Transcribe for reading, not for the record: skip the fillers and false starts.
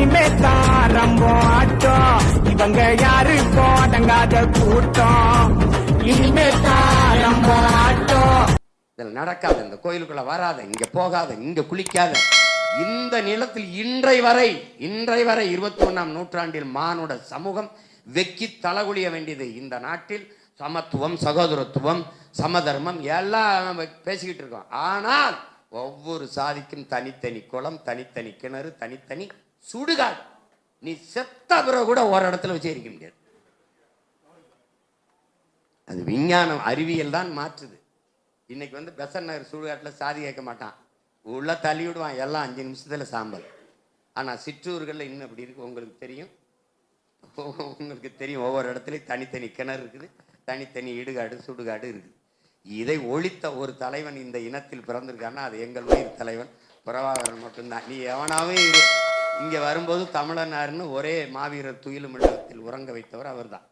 இனிமே தாரம்போ ஆட்டம் இவங்க யாரு போடங்காத கூட்டம் இனிமே தாரம்போ ஆட்டம். இதில் நடக்காத, இந்த கோயிலுக்குள்ள வராத, இங்க போகாத, இங்க குளிக்காத. இந்த நிலத்தில் இன்றை வரை 21ஆம் நூற்றாண்டில் மானுட சமூகம் வெக்கி தலகுலிய வேண்டியது. இந்த நாட்டில் சமத்துவம், சகோதரத்துவம், சமதர்மம் எல்லாம் பேசிக்கிட்டு இருக்கோம். ஆனால் ஒவ்வொரு சாதிக்கும் தனித்தனி குளம், தனித்தனி கிணறு, தனித்தனி சுடுகாடு. நீ செத்த பிறகு கூட ஒரு இடத்துல வச்சு இருக்க முடியாது. அது விஞ்ஞானம், அறிவியல் தான் மாற்றுது. இன்னைக்கு பெசன் நகர் சுடுகாட்டில் சாதி கேட்க மாட்டான், உள்ள தள்ளி விடுவான், எல்லாம் 5 நிமிஷத்துல சாம்பல். ஆனால் சிற்றூர்களில் இன்னும் அப்படி இருக்கு. உங்களுக்கு தெரியும் ஒவ்வொரு இடத்துலையும் தனித்தனி கிணறு இருக்குது, தனித்தனி இடுகாடு, சுடுகாடு இருக்குது. இதை ஒழித்த ஒரு தலைவன் இந்த இனத்தில் பிறந்திருக்காருன்னா அது எங்கள் உயிர் தலைவன் பிரபாகரன் மட்டும்தான். நீ எவனாவே இங்கே வரும்போது தமிழனாருன்னு ஒரே மாவீரர் துயிலும் இல்லத்தில் உறங்க வைத்தவர் அவர் தான்.